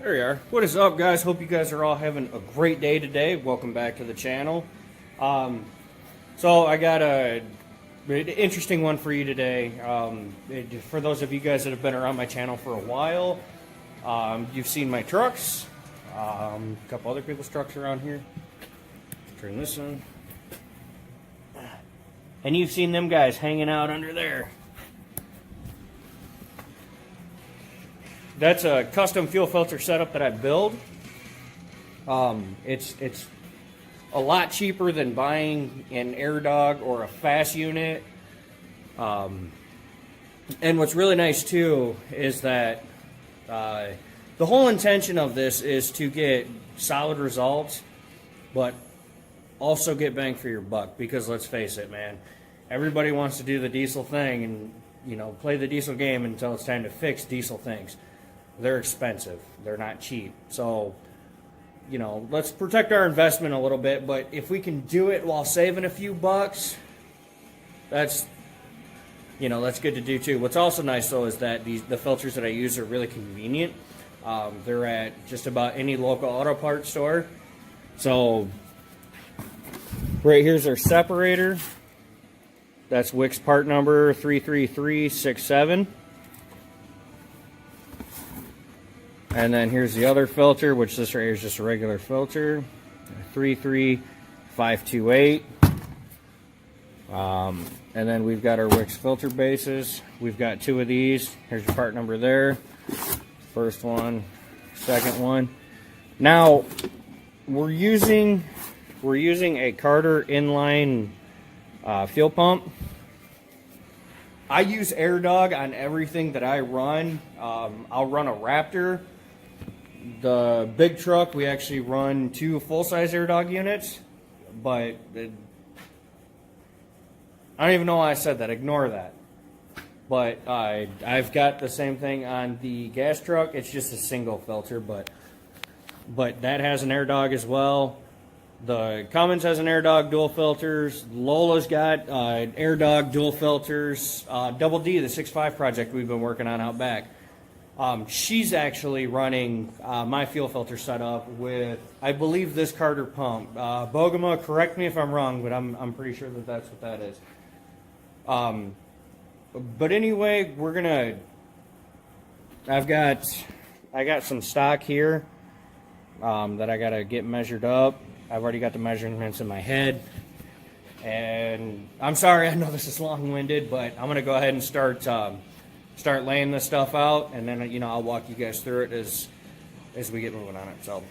There you are. What is up, guys? Hope you guys are all having a great day today. Welcome back to the channel. So I got an interesting one for you today. For those of you guys that have been around my channel for a while, you've seen my trucks, a couple other people's trucks around here. Let's turn this on. And you've seen them guys hanging out under there. That's a custom fuel filter setup that I build. It's a lot cheaper than buying an AirDog or a fast unit. And what's really nice too is that the whole intention of this is to get solid results, but also get bang for your buck. Because let's face it, man, everybody wants to do the diesel thing and, you know, play the diesel game until it's time to fix diesel things. They're expensive. They're not cheap. So, you know, let's protect our investment a little bit, but if we can do it while saving a few bucks, that's good to do too. What's also nice though is that the filters that I use are really convenient. They're at just about any local auto parts store. So right here's our separator. That's Wix part number 33367. And then here's the other filter, which this right here is just a regular filter, 33528. And then we've got our Wix filter bases. We've got two of these. Here's your part number there. First one, second one. Now we're using a Carter inline fuel pump. I use AirDog on everything that I run. I'll run a Raptor. The big truck, we actually run two full-size AirDog units, but I don't even know why I said that. Ignore that. But I've got the same thing on the gas truck. It's just a single filter, but that has an AirDog as well. The Cummins has an AirDog dual filters. Lola's got AirDog dual filters. Double D, the 6.5 project we've been working on out back. She's actually running my fuel filter setup with, I believe, this Carter pump. Bogema, correct me if I'm wrong, but I'm pretty sure that that's what that is. But anyway, I got some stock here that I gotta get measured up. I've already got the measurements in my head. And I'm sorry, I know this is long-winded, but I'm gonna go ahead and start laying this stuff out, and then, you know, I'll walk you guys through it as we get moving on it. So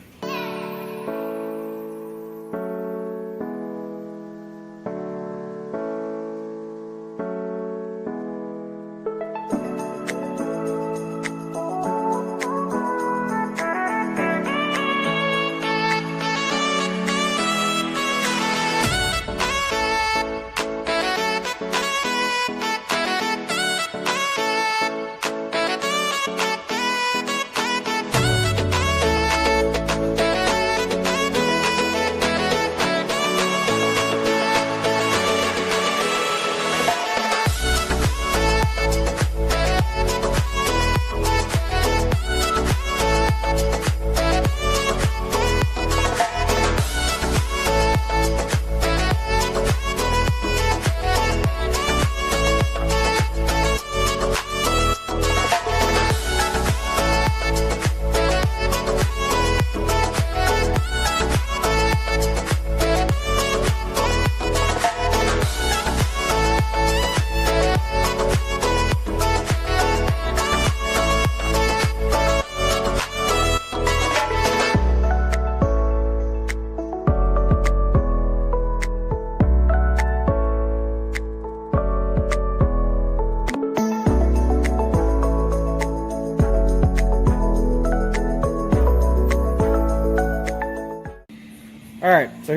alright, so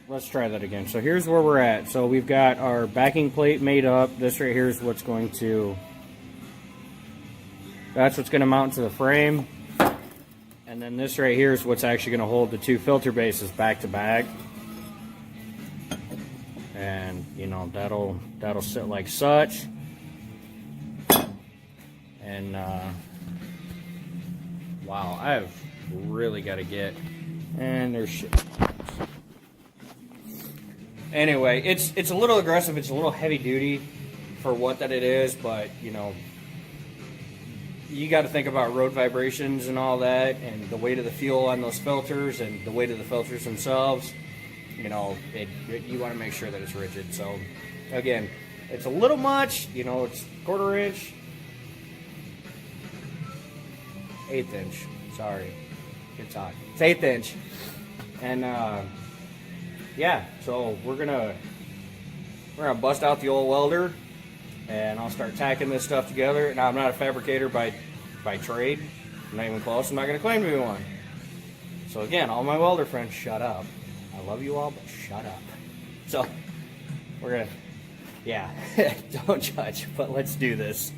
let's try that again. So here's where we're at. So we've got our backing plate made up. This right here is that's what's going to mount to the frame. And then this right here is what's actually going to hold the two filter bases back to back. And, you know, that'll sit like such. And wow, I've really got to get, and there's shit. Anyway, it's a little aggressive, it's a little heavy duty for what that it is, but you know, you got to think about road vibrations and all that, and the weight of the fuel on those filters, and the weight of the filters themselves. You know, you want to make sure that it's rigid. So, again, it's a little much. You know, it's 1/4 inch, 1/8 inch. Sorry, it's hot. It's 1/8 inch, and yeah. So we're gonna bust out the old welder, and I'll start tacking this stuff together. Now, I'm not a fabricator by trade. I'm not even close. I'm not going to claim to be one. So again, all my welder friends, shut up. I love you all, but shut up. So we're going to, yeah, don't judge, but let's do this.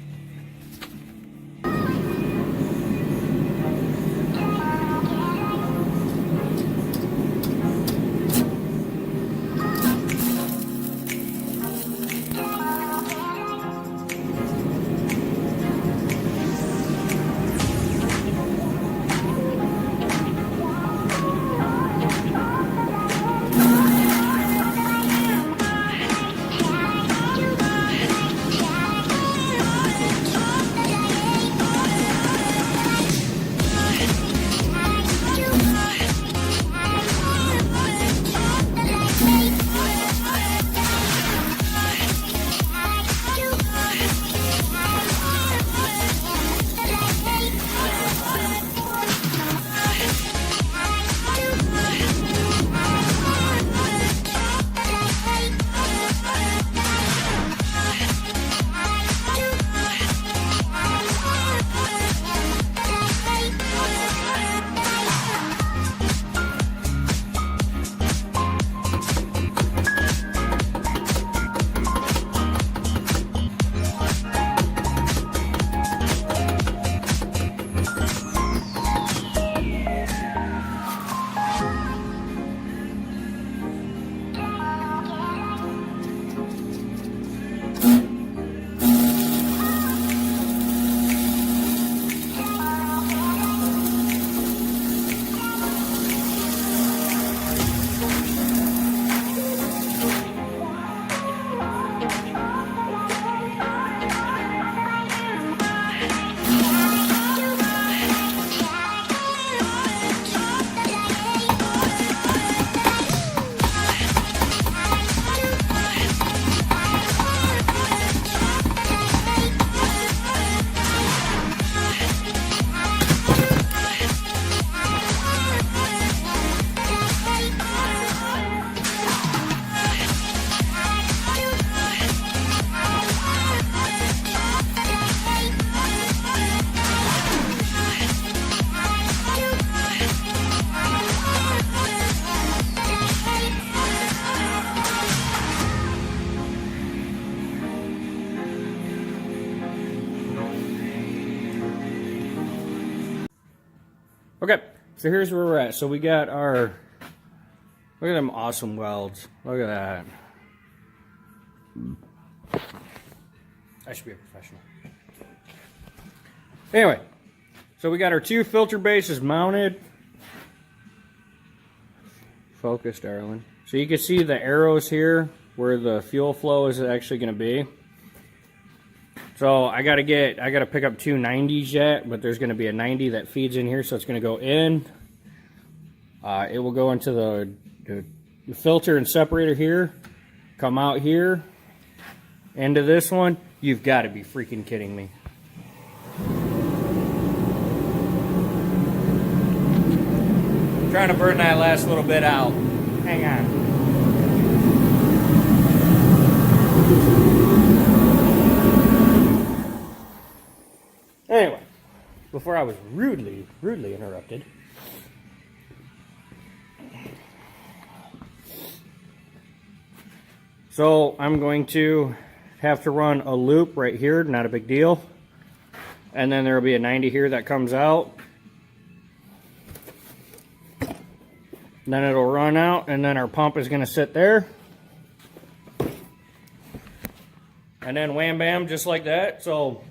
Okay, so here's where we're at. So we got our, look at them awesome welds. Look at that. I should be a professional. Anyway, so we got our 2 filter bases mounted. Focus, darling. So you can see the arrows here where the fuel flow is actually going to be. So I gotta pick up 2 90s yet, but there's gonna be a 90 that feeds in here, so it's gonna go in. It will go into the filter and separator here, come out here, into this one. You've got to be freaking kidding me. Trying to burn that last little bit out. Hang on. Anyway, before I was rudely interrupted. So I'm going to have to run a loop right here, not a big deal. And then there will be a 90 here that comes out. Then it'll run out, and then our pump is going to sit there. And then wham bam, just like that. So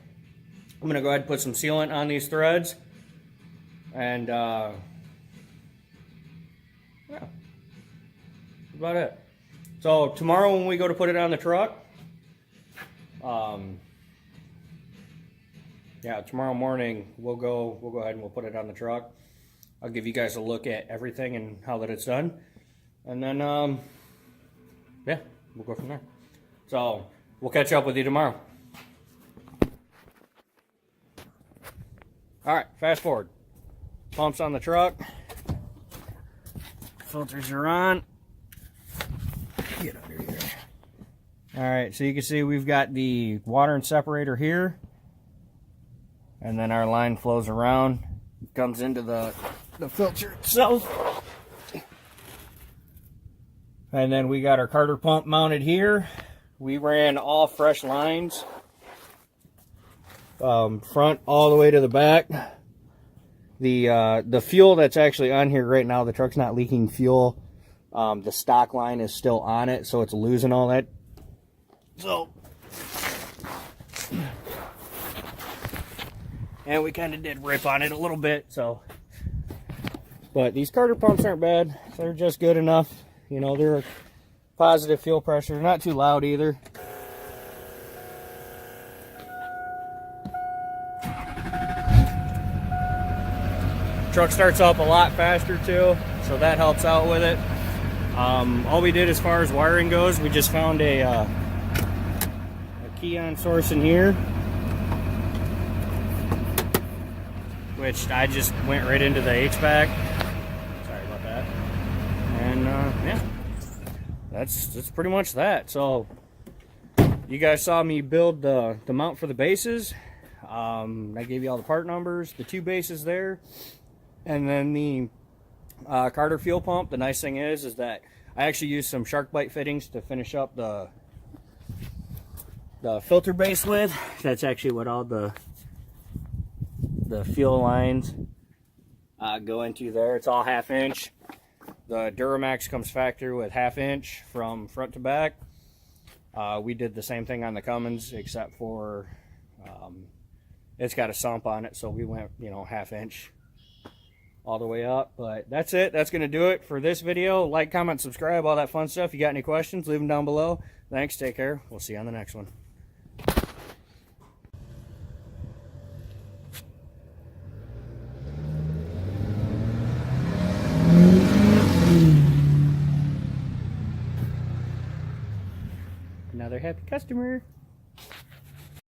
I'm going to go ahead and put some sealant on these threads. And yeah, that's about it. So tomorrow when we go to put it on the truck, yeah, tomorrow morning we'll go ahead and we'll put it on the truck. I'll give you guys a look at everything and how that it's done, and then yeah, we'll go from there. So we'll catch up with you tomorrow. All right, fast forward. Pumps on the truck. Filters are on. Get under here. All right, so you can see we've got the water and separator here. And then our line flows around. It comes into the filter itself. And then we got our Carter pump mounted here. We ran all fresh lines. Front all the way to the back. The fuel that's actually on here right now, the truck's not leaking fuel. The stock line is still on it, so it's losing all that. So, and we kind of did rip on it a little bit, so. But these Carter pumps aren't bad. They're just good enough. You know, they're a positive fuel pressure. Not too loud either. Truck starts up a lot faster too, so that helps out with it. All we did as far as wiring goes, we just found a key-on source in here, which I just went right into the HVAC. Sorry about that. And yeah, that's pretty much that. So you guys saw me build the mount for the bases. I gave you all the part numbers, the 2 bases there. And then the Carter fuel pump. The nice thing is that I actually used some shark bite fittings to finish up the filter base with. That's actually what all the fuel lines go into there. It's all 1/2 inch. The Duramax comes factory with 1/2 inch from front to back. We did the same thing on the Cummins, except for it's got a sump on it, so we went, you know, 1/2 inch all the way up. But that's it. That's going to do it for this video. Like, comment, subscribe, all that fun stuff. If you got any questions, leave them down below. Thanks. Take care. We'll see you on the next one. Another happy customer.